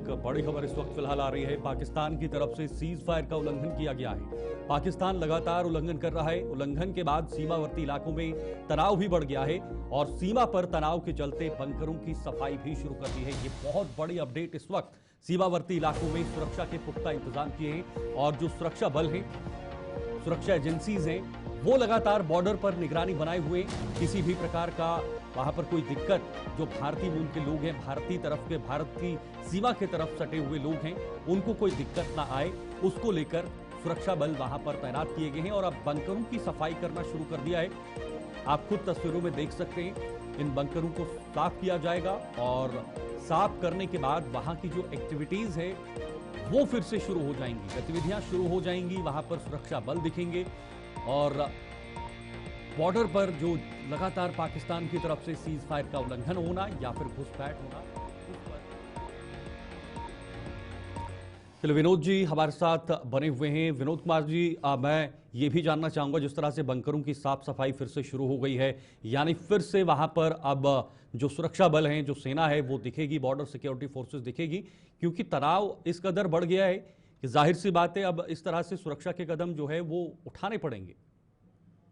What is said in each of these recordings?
एक बड़ी खबर इस वक्त फिलहाल आ रही है। पाकिस्तान की तरफ से सीज फायर का उल्लंघन किया गया है। पाकिस्तान लगातार उल्लंघन कर रहा है। उल्लंघन के बाद सीमावर्ती इलाकों में तनाव भी बढ़ गया है और सीमा पर तनाव के चलते बंकरों की सफाई भी शुरू कर दी है। ये बहुत बड़ी अपडेट इस वक्त। सीमावर्ती इलाकों में सुरक्षा के पुख्ता इंतजाम किए हैं और जो सुरक्षा बल हैं, सुरक्षा एजेंसीज हैं, वो लगातार बॉर्डर पर निगरानी बनाए हुए किसी भी प्रकार का वहां पर कोई दिक्कत, जो भारतीय मूल के लोग हैं, भारतीय तरफ के, भारत की सीमा के तरफ सटे हुए लोग हैं, उनको कोई दिक्कत ना आए, उसको लेकर सुरक्षा बल वहां पर तैनात किए गए हैं और अब बंकरों की सफाई करना शुरू कर दिया है। आप खुद तस्वीरों में देख सकते हैं, इन बंकरों को साफ किया जाएगा और साफ करने के बाद वहां की जो एक्टिविटीज है वो फिर से शुरू हो जाएंगी, गतिविधियां शुरू हो जाएंगी। वहां पर सुरक्षा बल दिखेंगे और बॉर्डर पर जो लगातार पाकिस्तान की तरफ से सीज फायर का उल्लंघन होना या फिर घुसपैठ होना, चलो विनोद जी हमारे साथ बने हुए हैं। विनोद कुमार जी, मैं ये भी जानना चाहूंगा, जिस तरह से बंकरों की साफ सफाई फिर से शुरू हो गई है, यानी फिर से वहां पर अब जो सुरक्षा बल हैं, जो सेना है वो दिखेगी, बॉर्डर सिक्योरिटी फोर्सेस दिखेगी, क्योंकि तनाव इस कदर बढ़ गया है कि जाहिर सी बात है अब इस तरह से सुरक्षा के कदम जो है वो उठाने पड़ेंगे।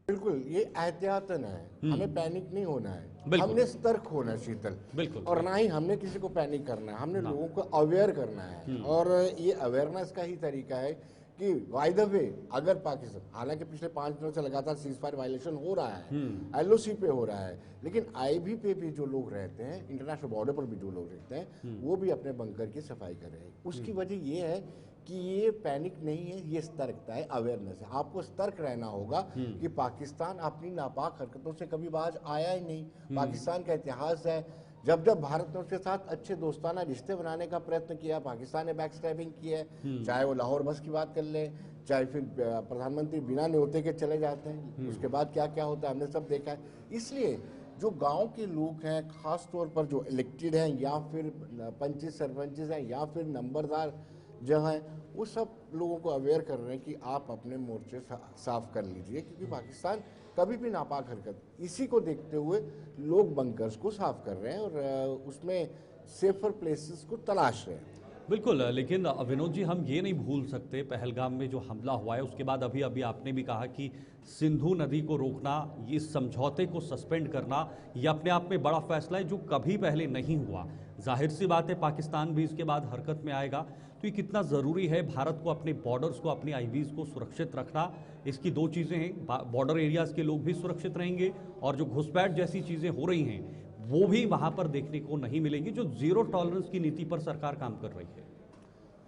बिल्कुल, ये एहतियातन है, हमें पैनिक नहीं होना है, बिल्कुल। हमने सतर्क होना है शीतल, बिल्कुल। और ना ही हमने किसी को पैनिक करना है, हमने लोगों को अवेयर करना है। और ये अवेयरनेस का ही तरीका है कि बाय द वे, अगर पाकिस्तान, हालांकि पिछले 5 दिनों से लगातार सीज फायर वायलेशन हो रहा है, एलओसी पे हो रहा है, लेकिन आईबी पे भी जो लोग रहते हैं, इंटरनेशनल बॉर्डर पर भी जो लोग रहते हैं, वो भी अपने बंकर की सफाई कर रहे हैं। उसकी वजह ये है कि ये पैनिक नहीं है, ये सतर्कता है, अवेयरनेस है। आपको सतर्क रहना होगा कि पाकिस्तान अपनी नापाक हरकतों से कभी बाज आया ही नहीं। पाकिस्तान का इतिहास है, जब जब भारत ने उसके साथ अच्छे दोस्ताना रिश्ते बनाने का प्रयत्न किया, पाकिस्तान ने बैकस्टैबिंग की है, चाहे वो लाहौर बस की बात कर ले, चाहे फिर प्रधानमंत्री बिना न्योते के चले जाते हैं, उसके बाद क्या क्या होता है हमने सब देखा है। इसलिए जो गांव के लोग हैं, खास तौर पर जो इलेक्टेड हैं या फिर पंचिस सरपंचिस हैं या फिर नंबरदार जो हैं, वो सब लोगों को अवेयर कर रहे हैं कि आप अपने मोर्चे साफ कर लीजिए, क्योंकि पाकिस्तान कभी भी नापाक हरकत, इसी को देखते हुए लोग बंकर्स को साफ कर रहे हैं और उसमें सेफर प्लेसेस को तलाश रहे हैं। बिल्कुल, लेकिन विनोद जी हम ये नहीं भूल सकते, पहलगाम में जो हमला हुआ है उसके बाद अभी अभी आपने भी कहा कि सिंधु नदी को रोकना, ये समझौते को सस्पेंड करना, ये अपने आप में बड़ा फैसला है जो कभी पहले नहीं हुआ। जाहिर सी बात है पाकिस्तान भी इसके बाद हरकत में आएगा, तो ये कितना ज़रूरी है भारत को अपने बॉर्डर्स को, अपनी आईवीज़ को सुरक्षित रखना। इसकी दो चीज़ें हैं, बॉर्डर एरियाज़ के लोग भी सुरक्षित रहेंगे और जो घुसपैठ जैसी चीज़ें हो रही हैं वो भी वहां पर देखने को नहीं मिलेंगी, जो जीरो टॉलरेंस की नीति पर सरकार काम कर रही है।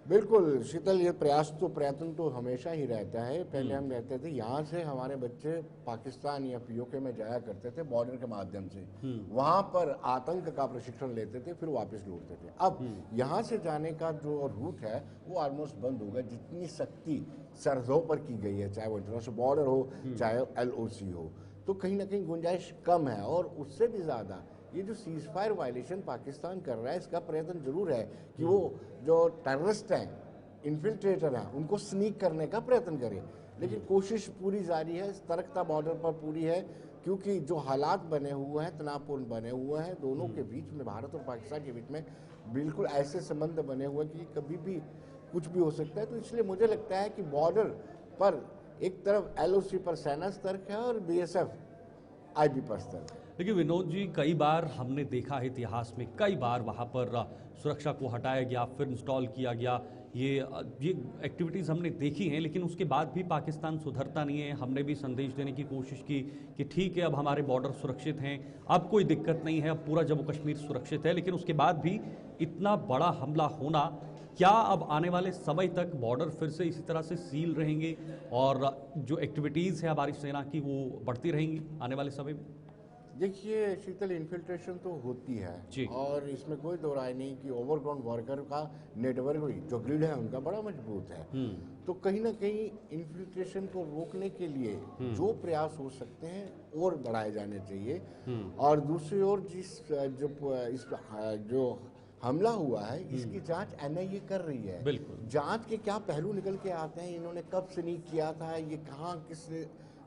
बिल्कुल शीतल, ये प्रयत्न तो हमेशा ही रहता है। पहले हम रहते थे, यहाँ से हमारे बच्चे पाकिस्तान या पीओके में जाया करते थे बॉर्डर के माध्यम से, वहाँ पर आतंक का प्रशिक्षण लेते थे, फिर वापस लौटते थे। अब यहाँ से जाने का जो रूट है वो ऑलमोस्ट बंद होगा। जितनी सख्ती सरहदों पर की गई है, चाहे वो इंटरनेशनल बॉर्डर हो चाहे एलओसी हो, तो कहीं ना कहीं गुंजाइश कम है। और उससे भी ज़्यादा ये जो सीज फायर वायलेशन पाकिस्तान कर रहा है, इसका प्रयत्न जरूर है कि वो जो टेररिस्ट हैं, इन्फिल्ट्रेटर हैं, उनको स्नीक करने का प्रयत्न करे, लेकिन कोशिश पूरी जारी है, सतर्कता बॉर्डर पर पूरी है, क्योंकि जो हालात बने हुए हैं, तनावपूर्ण बने हुए हैं दोनों के बीच में, भारत और पाकिस्तान के बीच में बिल्कुल ऐसे संबंध बने हुए हैं कि कभी भी कुछ भी हो सकता है। तो इसलिए मुझे लगता है कि बॉर्डर पर एक तरफ एलओसी पर सेना सतर्क है और बीएसएफ आईबी पर सतर्क है। देखिए विनोद जी, कई बार हमने देखा है इतिहास में, कई बार वहाँ पर सुरक्षा को हटाया गया, फिर इंस्टॉल किया गया, ये एक्टिविटीज़ हमने देखी हैं, लेकिन उसके बाद भी पाकिस्तान सुधरता नहीं है। हमने भी संदेश देने की कोशिश की कि ठीक है अब हमारे बॉर्डर सुरक्षित हैं, अब कोई दिक्कत नहीं है, अब पूरा जम्मू कश्मीर सुरक्षित है, लेकिन उसके बाद भी इतना बड़ा हमला होना, क्या अब आने वाले समय तक बॉर्डर फिर से इसी तरह से सील रहेंगे और जो एक्टिविटीज़ है हमारी सेना की वो बढ़ती रहेंगी आने वाले समय में? देखिए शीतल, इन्फिल्ट्रेशन तो होती है और इसमें कोई दो राय नहीं कि ओवरग्राउंड वर्कर का नेटवर्क भी, जो ग्रिड है उनका, बड़ा मजबूत है। तो कहीं ना कहीं इन्फिल्ट्रेशन को रोकने के लिए जो प्रयास हो सकते हैं और बढ़ाए जाने चाहिए। और दूसरी ओर जो हमला हुआ है, इसकी जांच एनआईए कर रही है। बिल्कुल। जांच के क्या पहलू निकल के आते हैं, इन्होंने कब स्नीक किया था, ये कहाँ किस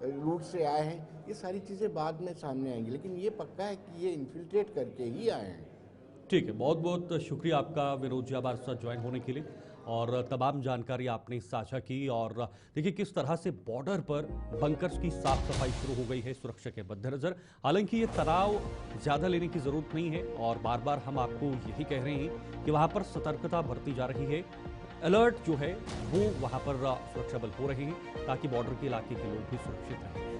रूट से आए हैं, ये सारी चीज़ें बाद में सामने आएंगी, लेकिन ये पक्का है कि ये इन्फिल्ट्रेट करके ही आए हैं। ठीक है, बहुत बहुत शुक्रिया आपका विनोद जी हमारे साथ ज्वाइन होने के लिए और तमाम जानकारी आपने साझा की। और देखिए किस तरह से बॉर्डर पर बंकर्स की साफ सफाई शुरू हो गई है सुरक्षा के मद्देनजर। हालांकि ये तनाव ज़्यादा लेने की ज़रूरत नहीं है और बार बार हम आपको यही कह रहे हैं कि वहाँ पर सतर्कता बरती जा रही है, अलर्ट जो है वो वहाँ पर सुरक्षा बल हो रहे हैं ताकि बॉर्डर के इलाके के लोग भी सुरक्षित रहें।